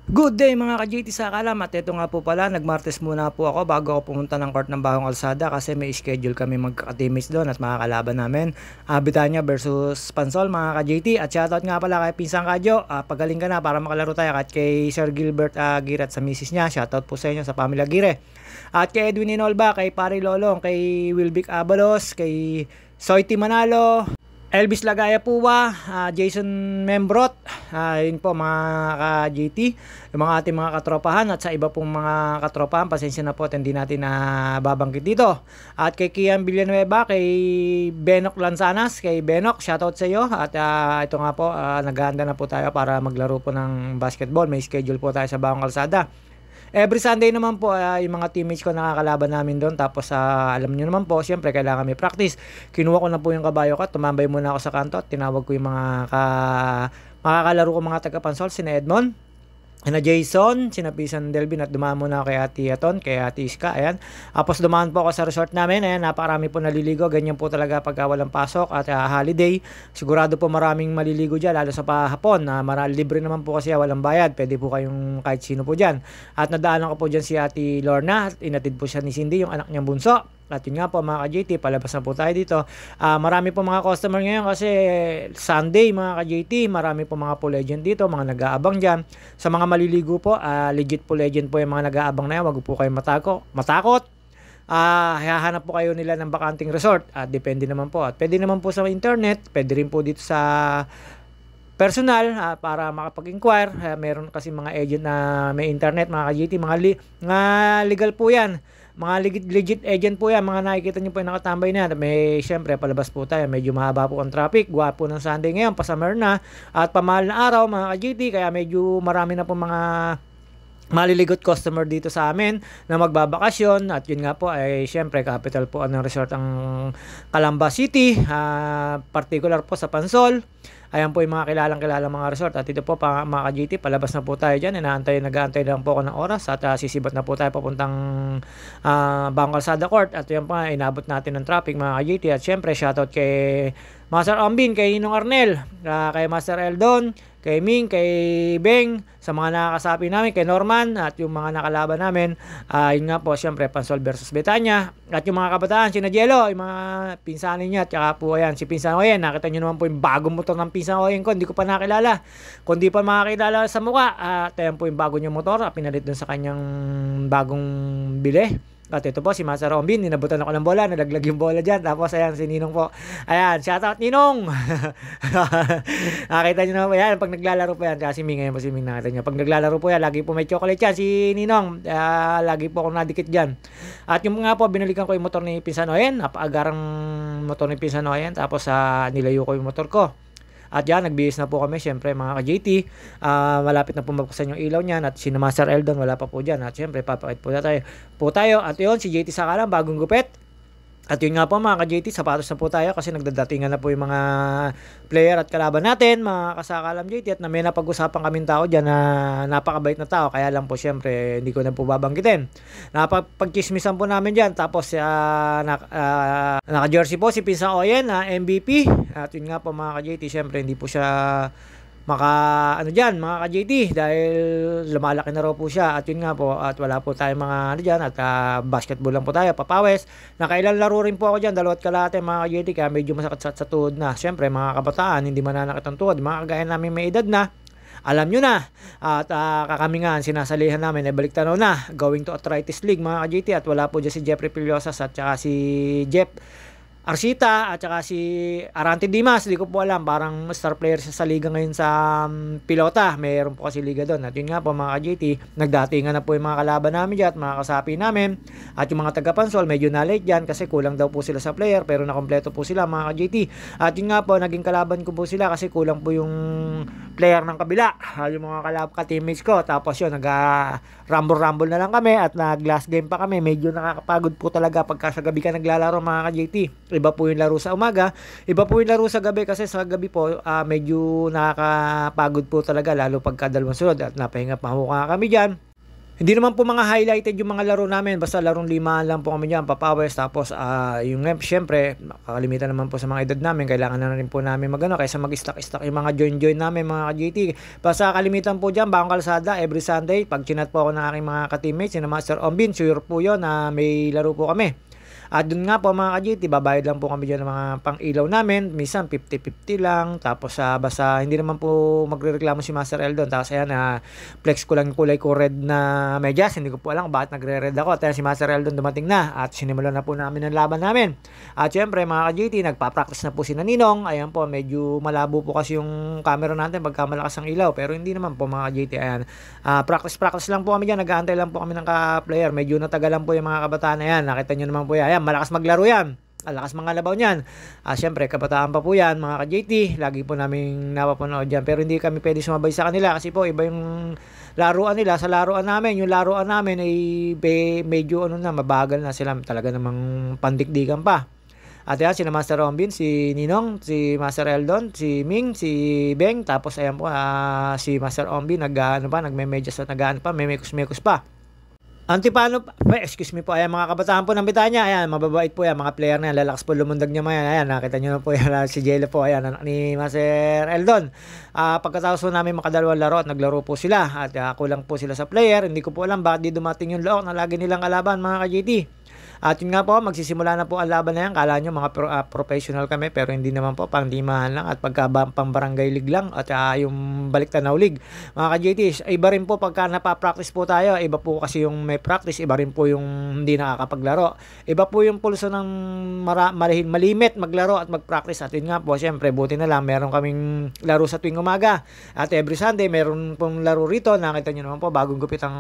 Good day mga ka-JT sa Kalam, at ito nga po pala, nagmartes muna po ako bago ako pumunta ng court ng Bagong Kalsada kasi may schedule kami magka-teammates doon at makakalaban namin. Bitanya versus Pansol mga ka-JT, at shoutout nga pala kay Pinsang Kadyo, pagaling ka na para makalaro tayo, at kay Sir Gilbert Aguirre at sa misis niya, shoutout po sa inyo sa pamilya Aguirre. At kay Edwin Inolba, kay Pari Lolong, kay Wilbic Abalos, kay Soiti Manalo, Elvis Lagaya Puwa, Jason Membrot, yun po mga ka-GT, yung mga ating mga katropahan, at sa iba pong mga katropahan, pasensya na po at hindi natin babanggit dito. At kay Kian Villanueva, kay Benok Lanzanas, kay Benok, shoutout sa iyo. At ito nga po, naghahanda na po tayo para maglaro po ng basketball. May schedule po tayo sa Bagong Kalsada. Every Sunday naman po, yung mga teammates ko nakakalaban namin doon. Tapos alam niyo naman po, siyempre kailangan may practice. Kinuha ko na po yung kabayo ko, tumambay muna ako sa kanto at tinawag ko yung mga makakalaro ko mga taga-Pansol, sina Edmond, sina Jason, sina Pisan Delvin, at dumaan muna ako kay Ate Aton, kay Ate Iska, ayan. Tapos dumaan po ako sa resort namin, ayan, napakarami po naliligo, ganyan po talaga pag walang pasok at holiday. Sigurado po maraming maliligo dyan, lalo sa pahapon, libre naman po kasi walang bayad, pwede po kayong kahit sino po dyan. At nadaanan ko po dyan si Ate Lorna, at inatid po siya ni Cindy, yung anak niyang bunso. At yun nga po mga ka-JT, palabas na po tayo dito. Marami po mga customer ngayon kasi Sunday mga ka-JT, marami po mga po legend dito, mga nag-aabang dyan. Sa mga maliligo po, legit po legend po yung mga nag-aabang na yan, wag po kayo matakot. Hahanap po kayo nila ng bakanting resort, depende naman po. At pwede naman po sa internet, pwede rin po dito sa personal, para makapag-inquire. Meron kasi mga agent na may internet mga ka-JT, mga legal po yan. Mga legit agent po yan, mga nakikita nyo po yung nakatambay na yan. May syempre palabas po tayo, medyo mahaba po ang traffic, gwapo ng Sunday ngayon, pa-summer na at pamahal na araw mga ka-GT, kaya medyo marami na po mga maliligot customer dito sa amin na magbabakasyon. At yun nga po ay syempre capital po ng resort ang Calamba City, particular po sa Pansol. Ayan po yung mga kilalang mga resort. At ito po mga ka-GT, palabas na po tayo dyan. Nag-aantay lang po ako ng oras at sisibat na po tayo papuntang Bagong Kalsada Court. At yan pa, inabot natin ng traffic mga ka-GT. At syempre, shoutout kay Master Ambin, kay Ninong Arnel, kay Master Eldon, kay Ming, kay Beng, sa mga nakakasapi namin, kay Norman, at yung mga nakalaban namin. Yun nga po, syempre, Pansol versus Betania. At yung mga kabataan, sina Jello, yung mga pinsanin niya, at saka po, ayan, si Pinsan Oyen. Nakita nyo naman po yung bagong motor ng Pinsan Oyen ko, hindi ko pa nakilala. Kung di pa makakilala sa mukha, at ayan po yung bago niyang motor, pinalit dun sa kanyang bagong bili. At ito po si Master Rombin, ninabutan ako ng bola, nalaglag yung bola dyan. Tapos ayan, si Ninong po. Ayan, shoutout Ninong! Nakita nyo na po yan, pag naglalaro po yan, kasi Ming, ngayon po si Ming nakita nyo. Pag naglalaro po yan, lagi po may chocolate yan, si Ninong. Lagi po akong nadikit dyan. At yung nga po, binalikan ko yung motor ni Pinsan Oyen, napaagarang motor ni Pinsan Oyen, tapos nilayo ko yung motor ko. At yan, nagbihis na po kami, syempre mga ka-JT. Malapit na po magpasan yung ilaw niyan. At si Master Eldon, wala pa po dyan. At syempre, papakit po tayo. At yun, si JT Sakalam, bagong gupit. At yun nga po mga ka-JT, sapatos na po tayo kasi nagdadatingan na po yung mga player at kalaban natin, mga kasakalam JT. At may napag-usapan kaming tao dyan na napakabait na tao. Kaya lang po syempre, hindi ko na po babanggitin. Napagchismisan po namin dyan. Tapos naka-jersey po si Pinsan Oyen, MVP. At yun nga po mga ka-JT, syempre hindi po siya dyan mga ka-JT dahil lumalaki na raw po siya. At yun nga po, at wala po tayong mga dyan, at basketball lang po tayo, papawes. Nakailan laro rin po ako dyan, 2 kalahati mga ka-JT, kaya medyo masakit sa tuhod na. Syempre mga kabataan, hindi mananakit ang tuhod, mga kagaya namin may edad na, alam nyo na. At kakamingan, sinasalihan namin, balik tanaw na, going to Arthritis League mga ka-JT. At wala po dyan si Jeffrey Piliosas at saka si Jeff Arsita at saka si Arante Dimas, hindi ko po alam, parang star player siya sa liga ngayon sa pilota. Mayroon po kasi liga doon. At yun nga po mga ka-JT, nagdatingan na po yung mga kalaban namin dyan at mga kasapi namin. At yung mga taga-Pansol, medyo na-late dyan kasi kulang daw po sila sa player, pero nakompleto po sila mga ka-JT. At yun nga po, naging kalaban ko po sila kasi kulang po yung player ng kabila, yung mga ka-teammates ko. Tapos yun, nag-rumble na lang kami at nag-last game pa kami. Medyo nakakapagod po talaga pagka sa gabi ka naglalaro mga ka-JT. Iba po yung laro sa umaga, iba po yung laro sa gabi kasi sa gabi po medyo nakakapagod po talaga lalo pagka dalawang sunod at napahinga pa kami dyan. Hindi naman po mga highlighted yung mga laro namin, basta larong 5 lang po kami diyan, papawis. Tapos yung siyempre kalimitan naman po sa mga edad namin, kailangan na rin po namin magano kaysa mag-stock yung mga join namin mga ka-GT. Basta kalimitan po diyan, Bagong Kalsada every Sunday. Pag chinat po ako ng aking mga ka-teammates, si Master Ombin, sure po 'yon na may laro po kami. At dun nga po mga ka-GT, babayad lang po kami dyan ng mga pang-ilaw namin. Minsan 50-50 lang. Tapos basta hindi naman po magrereklamo si Master Eldon. Tapos ayan, flex ko lang yung kulay ko red na medyas. Hindi ko po alam kung bakit nagre-red ako. At si Master Eldon dumating na. At sinimulan na po namin ang laban namin. At syempre mga ka-GT, nagpa-practice na po si Naninong. Ayan po, medyo malabo po kasi yung camera natin pagka malakas ang ilaw. Pero hindi naman po mga ka-GT. Ayan, practice lang po kami dyan. Nag-aantay lang po kami ng ka-player. Medyo natagalan po yung mga kabataan na yan. Nakita nyo naman po yan. Ayan, malakas maglaro yan. Lakas mga labaw niyan. Siyempre, kabataan pa po yan, mga ka-JT. Lagi po namin napapanood yan. Pero hindi kami pwede sumabay sa kanila kasi po, iba yung laruan nila. Sa laruan namin, yung laruan namin ay medyo mabagal na sila. Talaga namang pandikdikan pa. At yan, si Master Rombin, si Ninong, si Master Eldon, si Ming, si Beng. Tapos ayan po, si Master Rombin, nagme-medyas at may mekos-mekos pa. Antipano, excuse me po, ayan mga kabataan po ng Bitanya, ayan, mababait po yan, mga player na yan, lalakas po lumundag niya mayan, ayan, nakita nyo na po yan, si Jello po, ayan, ni Master Eldon. Pagkatapos po namin makadalawang laro at naglaro po sila, at kulang po sila sa player, hindi ko po alam bakit di dumating yung look na lagi nilang kalaban mga ka-JT. At yun nga po, magsisimula na po ang laban na yan. Kala nyo mga professional kami, pero hindi naman po, pang limahan lang at pagka pang barangay league lang at yung baliktanaw league. Mga ka-JT, iba rin po pagka napapractice po tayo, iba po kasi yung may practice, iba rin po yung hindi nakakapaglaro. Iba po yung pulso ng malimit maglaro at magpractice. At yun nga po, syempre, buti na lang, meron kaming laro sa tuwing umaga. At every Sunday, meron pong laro rito. Nakita nyo naman po, bagong gupit ang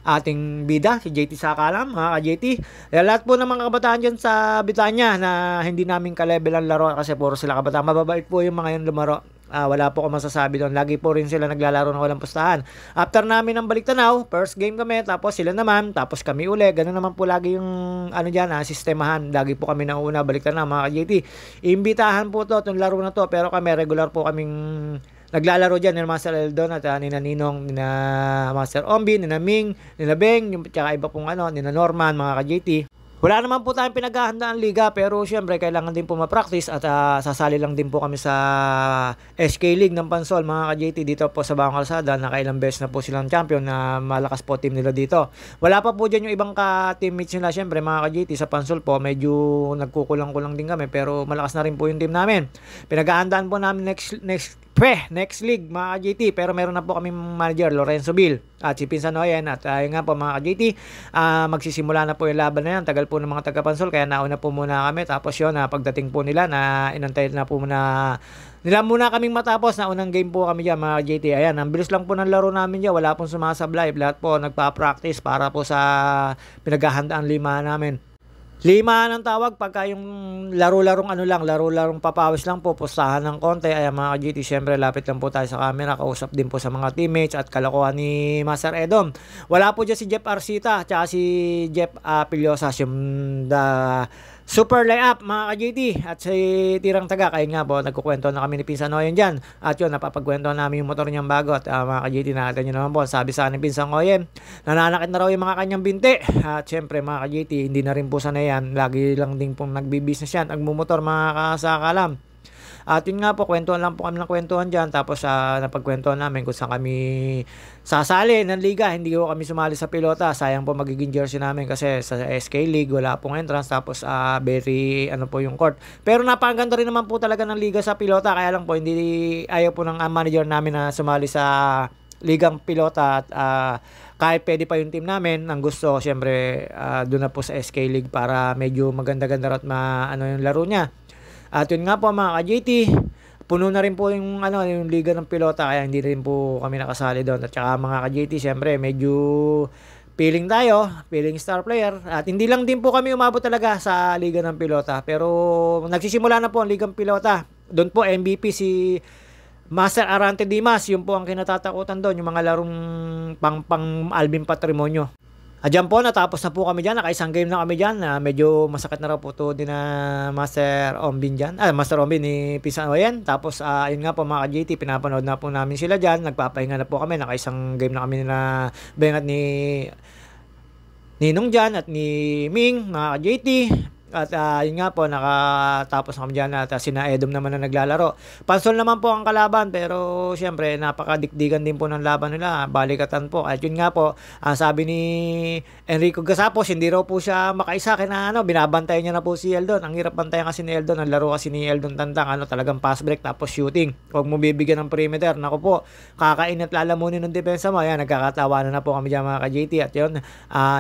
ating bida, si JT Sakalam, mga ka-JT. Lahat po ng mga kabataan dyan sa Bitanya na hindi namin ka-level ang laro kasi puro sila kabataan. Mababait po yung mga yun lumaro. Wala po ako masasabi doon. Lagi po rin sila naglalaro ng walang pustahan. After namin ng baliktanaw, first game kami, tapos sila naman, tapos kami uli. Ganun naman po lagi yung sistemahan. Lagi po kami nauna baliktanaw mga ka-JT. Imbitahan po to, itong laro na to, pero kami regular po kaming naglalaro dyan ni Master Eldon at ni Ninong, ni Master Ombi, ni Ming, ni Beng, yung tsaka iba pong ni Norman, mga ka-JT. Wala naman po tayong pinaghahandaan liga, pero syempre kailangan din po ma-practice at sasali lang din po kami sa SK League ng Pansol mga ka-JT dito po sa Bagong Kalsada. Nakailang beses na po silang champion na malakas po team nila dito. Wala pa po dyan yung ibang ka-teammates nila syempre mga ka-JT sa Pansol po. Medyo nagkukulang-kulang din kami pero malakas na rin po yung team namin. Pinaghahandaan po namin next league mga ka-JT, pero meron na po kaming manager Lorenzo Bill at si Pinsan Noyen at yun nga po mga ka-JT, magsisimula na po yung laban na yan. Tagal po ng mga taga-Pansol kaya nauna po muna kami, tapos yun pagdating po nila na inantay na po muna kaming matapos na unang game po kami dyan mga JT. Ayan, ang bilis lang po ng laro namin dyan, wala pong sumasablay, lahat po nagpa-practice para po sa pinaghahandaan lima namin. Lima ng tawag pagka yung laro-larong laro-larong papawis lang po, pustahan ng konti. Ay mga ka-GT, syempre lapit lang po tayo sa camera, kausap din po sa mga teammates at kalokohan ni Master Edom. Wala po dyan si Jeff Arcita at si Jeff Pilosas, yung super layup mga ka-JT at si Tirang Taga. Kaya nga po, nagkukwento na kami ni Pinsan Oyen dyan. At yun, napapagkwento namin yung motor niyang bago. At mga ka-JT, nakita nyo naman po, sabi sa akin ni Pinsan Oyen, nananakit na raw yung mga kanyang binti. At syempre mga ka-JT, hindi na rin po sanay yan. Lagi lang din pong nagbibusiness yan. Nagmumotor mga kasakalam. At yun nga po, kwentuhan lang po kami ng kwentuhan dyan. Tapos napagkwentuhan namin kung saan kami sasali ng liga. Hindi ko kami sumali sa pilota. Sayang po magiging jersey namin kasi sa SK League wala pong entrance. Tapos very po yung court. Pero napakaganda rin naman po talaga ng liga sa pilota. Kaya lang po hindi ayaw po ng manager namin na sumali sa ligang pilota. At kahit pwede pa yung team namin, ang gusto syempre doon na po sa SK League para medyo maganda-ganda at yung laro niya. At yun nga po mga ka-JT, puno na rin po yung liga ng pilota kaya hindi rin po kami nakasali doon. At saka mga ka-JT, syempre medyo feeling star player. At hindi lang din po kami umabot talaga sa liga ng pilota. Pero nagsisimula na po ang ligang pilota. Doon po MVP si Master Arante Dimas, yun po ang kinatatakutan doon, yung mga larong pang Alvin Patrimonio. Diyan po natapos na po kami diyan, nakaisang game na kami diyan, medyo masakit na raw po tuhod ni na Master Ombin diyan. Master Ombin ni Pinsan Oyen. Tapos yun nga po mga ka-JT, pinapanood na po namin sila diyan, nagpapahinga na po kami, nakaisang game na kami nila Beng at ni Ninong diyan at ni Ming, mga ka-JT. At yun nga po, nakatapos na kami dyan at sina Edom naman na naglalaro. Pansol naman po ang kalaban, pero siyempre napakadikdigan din po ng laban nila, balikatan po. At yun nga po, sabi ni Enrico Gasapos, hindi raw po siya makaisa kina binabantayan niya na po si Eldon. Ang hirap bantayan kasi ni Eldon, ang laro kasi ni Eldon Tantang, talagang pass break tapos shooting. Huwag mo bibigyan ng perimeter, naku po, kakain at lalamunin ng depensa mo. Ayan, nagkakatawanan na po kami dyan mga ka-JT. At yun,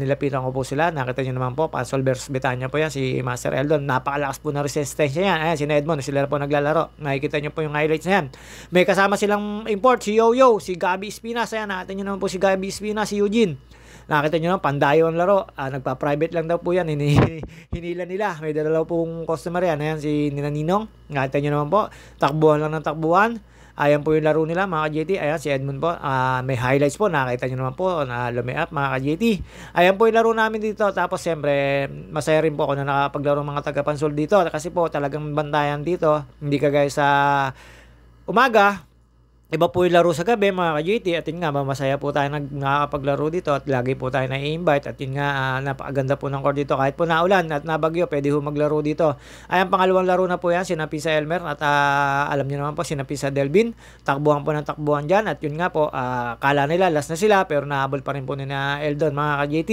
nilapitan ko po sila, nakita nyo naman po, Pansol versus Betania po yan, si Master Eldon, napakalakas po na resistensya yan. Ayan, si Edmond, sila po naglalaro. Nakikita nyo po yung highlights na yan. May kasama silang import, si Yo-Yo, si Gabi Espinas. Ayan, nakita nyo naman po si Gabi Espinas, si Eugene. Nakita nyo naman, pandayo ang laro. Nagpa-private lang daw po yan. Hinila nila. May dalaw pong customer yan. Ayan, si Ninong. Nakita nyo naman po, takbuhan lang ng takbuhan. Ayan po yung laro nila mga ka-JT. Ayan si Edmond po. May highlights po. Nakita nyo naman po na lumi-up mga ka-JT. Ayan po yung laro namin dito. Tapos siyempre masaya rin po ako na nakapaglaro mga taga-Pansol dito. Kasi po talagang bantayan dito. Hindi kagaya sa umaga. Iba po yung laro sa gabi mga ka-JT. At yun nga, masaya po tayo nakakapaglaro dito. At lagi po tayo na-invite. At yun nga, napakaganda po ng court dito. Kahit po naulan at nabagyo, pwede po maglaro dito. Ayan, pangalawang laro na po yan, sinapi sa Elmer. At alam niyo naman po, sinapi sa Delvin. Takbuhan po ng takbuhan dyan. At yun nga po, kala nila, last na sila. Pero nahabol pa rin po nila Eldon mga ka-JT.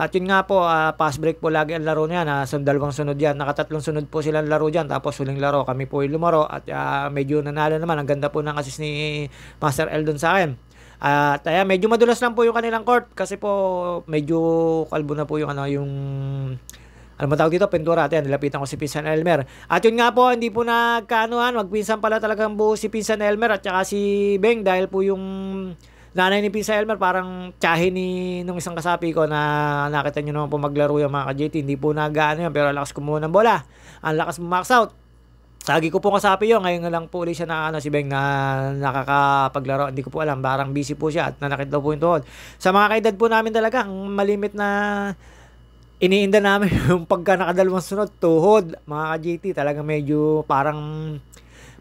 At yun nga po, pass break po lagi ang laro niya. Dalawang sunod yan. Nakatatlong sunod po silang laro dyan. Tapos huling laro, kami po yung lumaro. At medyo nanalo naman. Ang ganda po ng assist ni Master Eldon sa akin. At medyo madulas lang po yung kanilang court kasi po medyo kalbo na po yung mo tawag dito, pintura. At nilapitan ko si Pinsan Elmer. At yun nga po, hindi po nagkaanuhan, magpinsan pala talagang buo si Pinsan Elmer at saka si Beng dahil po yung nanay ni Pinsan Elmer parang tsahin nung isang kasapi ko na nakita nyo naman po maglaro yung mga ka-JT. Hindi po nag-ano yan, pero lakas kumuha ng bola. Ang lakas max out. Sagi ko po kasapi yun, ngayon lang po ulit siya na si Beng na nakakapaglaro. Hindi ko po alam, parang busy po siya at nanakit daw po yung tuhod. Sa mga kaedad po namin talaga, ang malimit na iniinda namin yung pagka nakadalawang sunod, tuhod, mga ka-JT, talaga medyo parang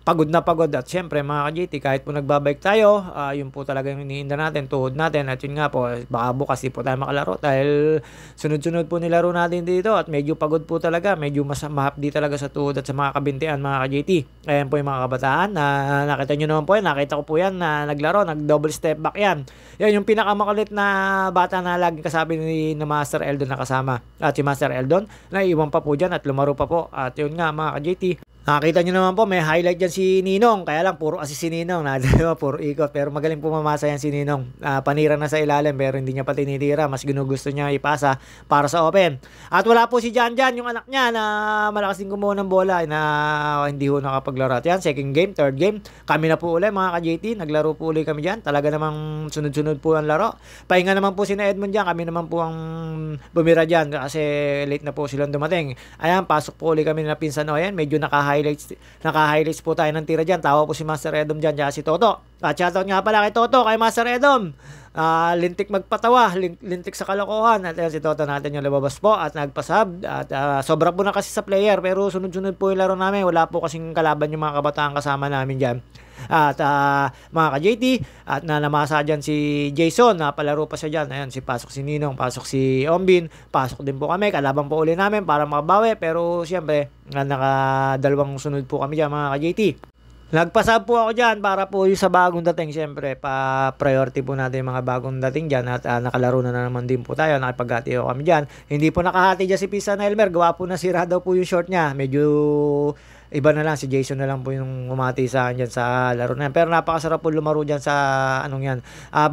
pagod na pagod. At syempre mga ka-JT, kahit po nagbabike tayo, yun po talaga yung iniinda natin, tuhod natin. At yun nga po, baka bukas di po tayo makalaro dahil sunod-sunod po nilaro natin dito at medyo pagod po talaga, medyo mahapdi talaga sa tuhod at sa mga kabintian mga ka-JT. Ayan po yung mga kabataan na nakita nyo naman po yan, nakita ko po yan na naglaro, nag-double step back yan. Yan yung pinakamakulit na bata na laging kasabi ni Master Eldon na kasama. At si Master Eldon, naiiwan pa po dyan at lumaro pa po. At yun nga mga ka-JT, nakita nyo naman po, may highlight dyan si Ninong. Kaya lang, puro assist si Ninong. Puro ikot. Pero magaling po mamasa yan si Ninong. Panira na sa ilalim, pero hindi niya pa tinitira. Mas ginugusto niya ipasa para sa open. At wala po si Jan Jan, yung anak niya, na malakas din kumuha ng bola, na hindi ho nakapaglaro. At yan, second game, third game. Kami na po ulit, mga ka-JT. Naglaro po ulit kami dyan. Talaga namang sunod-sunod po ang laro. Pahinga naman po si na Edmond dyan. Kami naman po ang bumira dyan kasi late na po silang dumating. Ayan, pasok po ulit kami na Pinsan Oyen. Medyo naka-highlights po tayo ng tira dyan. Tawa po si Master Edom dyan, dyan si Toto. At shoutout nga pala kay Toto, kay Master Edom. Lintik magpatawa, lintik sa kalokohan. At si Toto natin yung lumabas po at nagpasab. At sobra po na kasi sa player, pero sunod-sunod po yung laro namin. Wala po kasing kalaban yung mga kabataan kasama namin dyan. At mga ka-JT, at namasa dyan si Jason, palaro pa siya dyan. Ayan, pasok si Ninong, pasok si Ombin, pasok din po kami, kalabang po uli namin para makabawi. Pero siyempre, nakadalawang sunod po kami dyan mga ka-JT. Nagpasab po ako dyan para po yung sa bagong dating. Siyempre, pa-priority po natin yung mga bagong dating dyan. At nakalaro na naman din po tayo. Nakipaghati ako kami dyan. Hindi po nakahati dyan si Pinsan Elmer. Gawa po na sira daw po yung short niya. Medyo iba na lang. Si Jason na lang po yung umati sa akin dyan sa laro na yan. Pero napakasarap po lumaro dyan sa anong yan.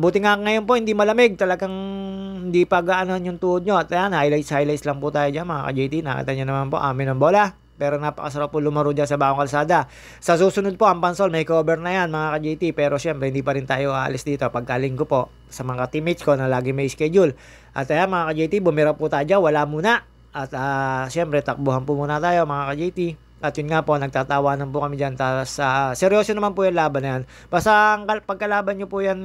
Buti nga ngayon po, hindi malamig. Talagang hindi pa gaanan yung tuhod nyo. At yan, highlights lang po tayo dyan mga ka-JT. Nakita nyo naman po, amin ang bola. Pero napakasarap po lumaro dyan sa Bagong Kalsada. Sa susunod po, ang Pansol, may cover na yan mga ka-JT. Pero syempre, hindi pa rin tayo aalis dito pagkalinggo po sa mga teammates ko na lagi may schedule. At ayan mga ka-JT, bumira po tayo dyan, wala muna. At syempre, takbuhan po muna tayo mga ka-JT. At yun nga po, nagtatawanan po kami dyan. Tapos seryoso naman po yung laban na yan. Basta pagkalaban nyo po yan,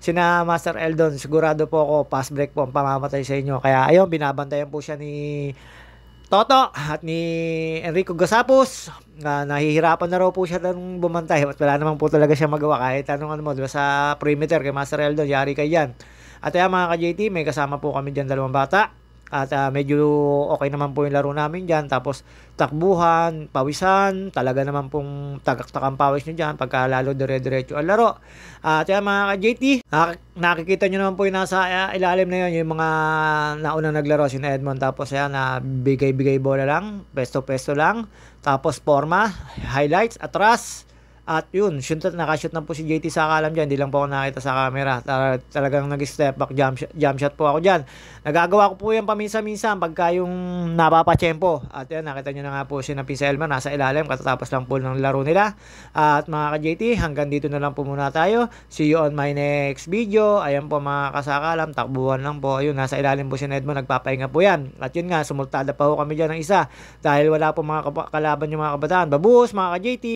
sina Master Eldon, sigurado po ako pass break po ang pamamatay sa inyo. Kaya ayun, binabantayan po siya ni Toto at ni Enrico Gasapos. Nahihirapan na raw po siya ng bumantay at wala naman po talaga siya magawa kahit anong ano mo, diba, sa perimeter kay Master Eldon, yari kay yan. At ayan mga ka-JT, may kasama po kami dyan dalawang bata. At medyo okay naman po yung laro namin dyan. Tapos takbuhan, pawisan, talaga naman pong tagaktak ang pawis nyo dyan pagka lalo dire-diretso ang laro. At yan mga ka-JT, nakikita nyo naman po yung nasa ilalim na yun, yung mga naunang naglaro, si Edmond. Tapos yan, bigay-bigay bola lang, pesto-pesto lang. Tapos forma, highlights, atras. At yun, nakashoot na po si JT sa kalam dyan. Hindi lang po ako nakita sa camera. Talagang nag-step back, jump shot po ako dyan. Nagagawa ko po yan paminsan-minsan pagka yung napapachempo. At yan, nakita nyo na nga po si Napisa Elmer. Nasa ilalim, katatapos lang po ng laro nila. At mga ka-JT, hanggang dito na lang po muna tayo. See you on my next video. Ayan po mga kasakalam, takbuhan lang po. Ayun, nasa ilalim po si Edmond, nagpapahinga po yan. At yun nga, sumultada pa po kami dyan ng isa. Dahil wala po mga kalaban yung mga kabataan. Babuhos mga ka-JT.